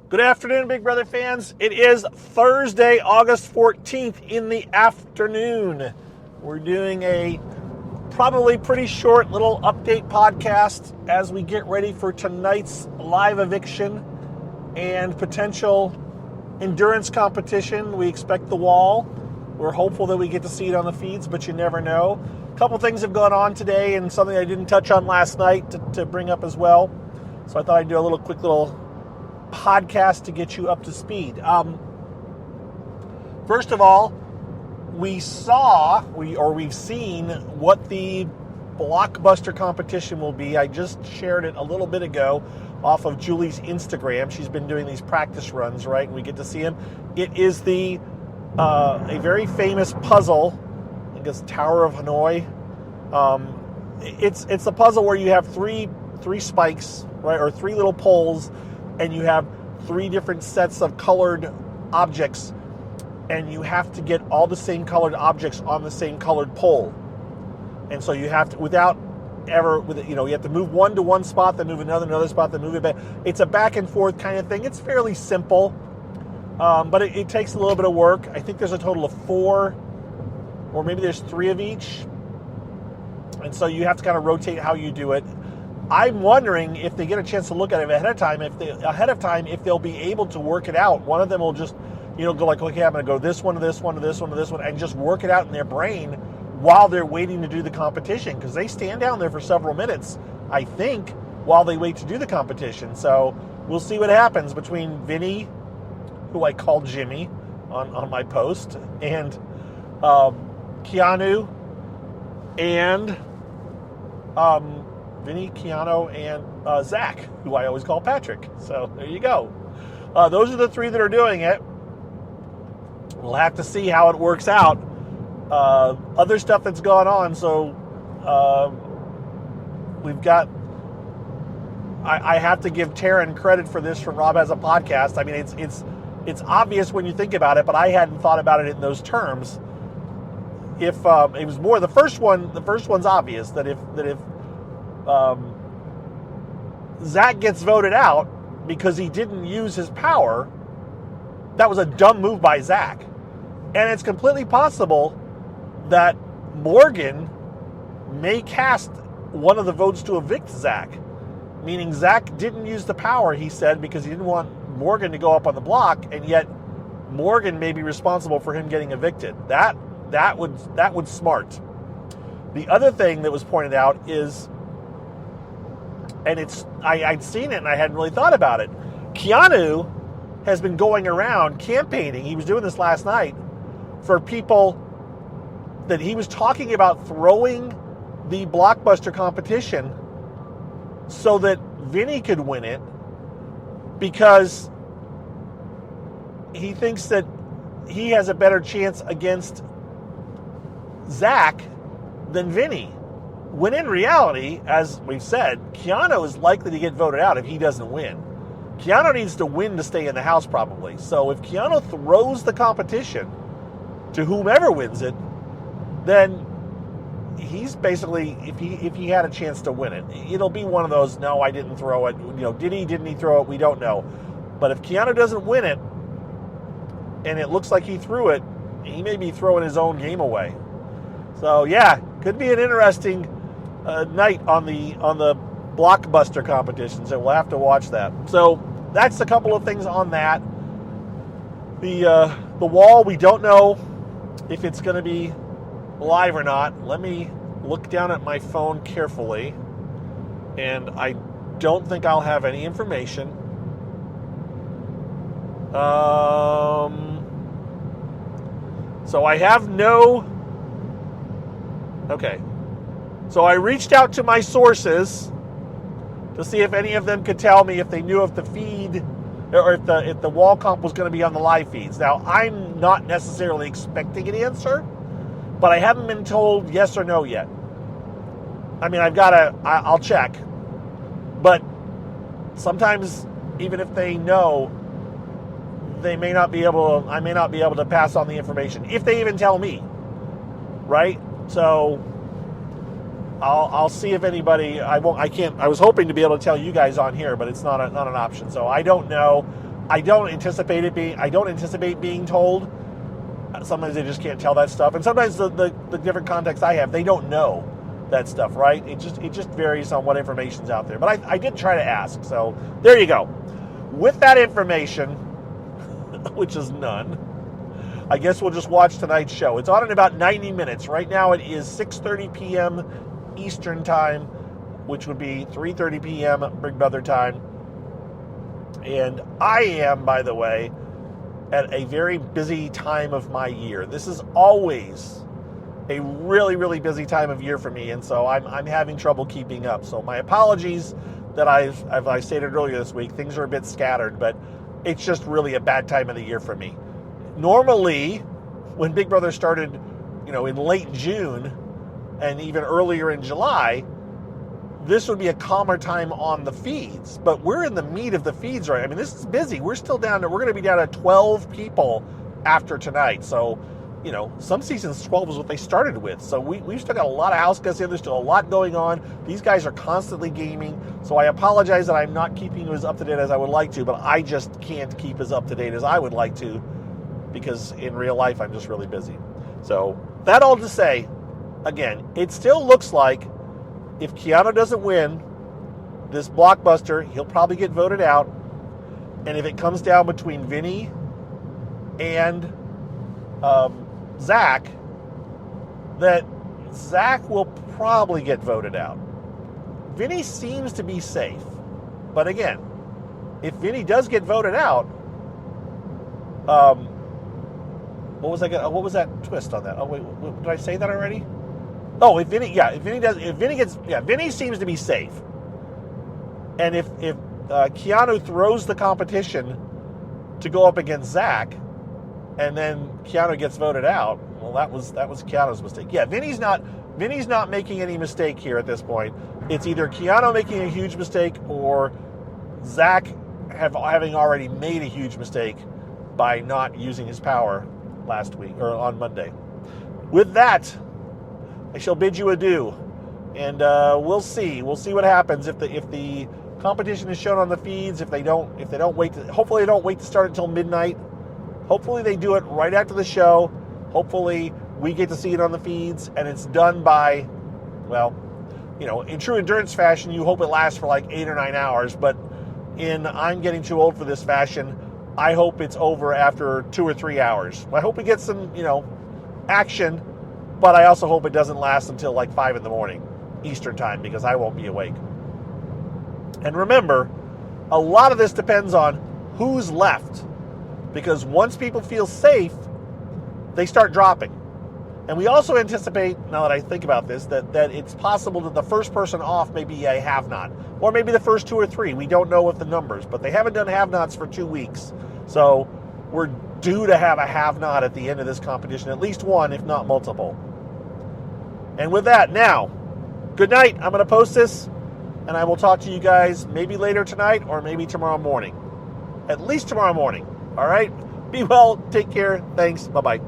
Good afternoon, Big Brother fans. It is Thursday, August 14th in the afternoon. We're doing a probably pretty short little update podcast as we get ready for tonight's live eviction and potential endurance competition. We expect the wall. We're hopeful that we get to see it on the feeds, but you never know. A couple things have gone on today and something I didn't touch on last night to bring up as well. So I thought I'd do a quick little podcast to get you up to speed. First of all, we've seen what the blockbuster competition will be. I just shared it a little bit ago off of Julie's Instagram. She's been doing these practice runs, right? And we get to see them. It is a very famous puzzle. I think it's Tower of Hanoi. It's a puzzle where you have three spikes, right, or three little poles, and you have three different sets of colored objects, and you have to get all the same colored objects on the same colored pole. And so you have to, you have to move one to one spot, then move another spot, then move it back. It's a back and forth kind of thing. It's fairly simple, but it takes a little bit of work. I think there's a total of 4, or maybe there's 3 of each. And so you have to kind of rotate how you do it. I'm wondering if they get a chance to look at it ahead of time, if they'll be able to work it out. One of them will just, go like, okay, I'm going to go this one to this one to this one to this one, and just work it out in their brain while they're waiting to do the competition, because they stand down there for several minutes, I think, while they wait to do the competition. So we'll see what happens between Vinny, who I called Jimmy on my post, and Keanu, and Vinny, Keanu, and Zach, who I always call Patrick. So there you go. Those are the 3 that are doing it. We'll have to see how it works out. Other stuff that's gone on. So we've got. I have to give Taryn credit for this from Rob Has a Podcast. I mean, it's obvious when you think about it, but I hadn't thought about it in those terms. If it was more the first one's obvious that if Zach gets voted out because he didn't use his power, that was a dumb move by Zach. And it's completely possible that Morgan may cast one of the votes to evict Zach, meaning Zach didn't use the power, he said, because he didn't want Morgan to go up on the block, and yet Morgan may be responsible for him getting evicted. That would smart. The other thing that was pointed out is, and I'd seen it and I hadn't really thought about it. Keanu has been going around campaigning. He was doing this last night for people that he was talking about throwing the blockbuster competition so that Vinny could win it, because he thinks that he has a better chance against Zach than Vinny. When in reality, as we've said, Keanu is likely to get voted out if he doesn't win. Keanu needs to win to stay in the house, probably. So if Keanu throws the competition to whomever wins it, then he's basically, if he had a chance to win it, it'll be one of those, no, I didn't throw it. Didn't he throw it? We don't know. But if Keanu doesn't win it, and it looks like he threw it, he may be throwing his own game away. So yeah, could be an interesting night on the blockbuster competition. So we'll have to watch that. So that's a couple of things on that. The wall, we don't know if it's going to be live or not. Let me look down at my phone carefully, and I don't think I'll have any information. So I have no. Okay. So I reached out to my sources to see if any of them could tell me if they knew if the feed or if the wall comp was going to be on the live feeds. Now, I'm not necessarily expecting an answer, but I haven't been told yes or no yet. I mean, I'll check. But sometimes, even if they know, I may not be able to pass on the information if they even tell me, right? So I'll see if anybody. I was hoping to be able to tell you guys on here, but it's not an option. So I don't know. I don't anticipate being told. Sometimes they just can't tell that stuff, and sometimes the different contexts I have, they don't know that stuff, right? It just varies on what information's out there. But I did try to ask, so there you go. With that information, which is none, I guess we'll just watch tonight's show. It's on in about 90 minutes. Right now it is 6:30 p.m. Eastern Time, which would be 3:30 p.m. Big Brother time. And I am, by the way, at a very busy time of my year. This is always a really, really busy time of year for me, and so I'm having trouble keeping up. So my apologies that as I stated earlier this week, things are a bit scattered, but it's just really a bad time of the year for me. Normally, when Big Brother started, in late June and even earlier in July, this would be a calmer time on the feeds. But we're in the meat of the feeds right. I mean, this is busy. We're going to be down to 12 people after tonight. So, some seasons 12 is what they started with. So we've still got a lot of house guests in. There's still a lot going on. These guys are constantly gaming. So I apologize that I'm not keeping you as up to date as I would like to, but I just can't keep as up to date as I would like to because in real life I'm just really busy. So that all to say, again, it still looks like if Keanu doesn't win this blockbuster, he'll probably get voted out. And if it comes down between Vinny and Zach, that Zach will probably get voted out. Vinny seems to be safe. But again, if Vinny does get voted out, what was that twist on that? Oh wait, did I say that already? Oh, if Vinny seems to be safe. And if Keanu throws the competition to go up against Zach, and then Keanu gets voted out, well, that was Keanu's mistake. Yeah, Vinny's not making any mistake here at this point. It's either Keanu making a huge mistake or Zach having already made a huge mistake by not using his power last week or on Monday. With that, I shall bid you adieu, and we'll see. We'll see what happens if the competition is shown on the feeds. If they don't wait, hopefully they don't wait to start until midnight. Hopefully they do it right after the show. Hopefully we get to see it on the feeds, and it's done by, well, in true endurance fashion, you hope it lasts for like 8 or 9 hours. But in I'm getting too old for this fashion, I hope it's over after 2 or 3 hours. I hope we get some, action. But I also hope it doesn't last until like 5 in the morning Eastern time because I won't be awake. And remember, a lot of this depends on who's left. Because once people feel safe, they start dropping. And we also anticipate, now that I think about this, that it's possible that the first person off may be a have-not. Or maybe the first 2 or 3. We don't know what the numbers. But they haven't done have-nots for 2 weeks. So we're due to have a have-not at the end of this competition. At least one, if not multiple. And with that, now, good night. I'm going to post this, and I will talk to you guys maybe later tonight or maybe tomorrow morning. At least tomorrow morning. All right? Be well. Take care. Thanks. Bye-bye.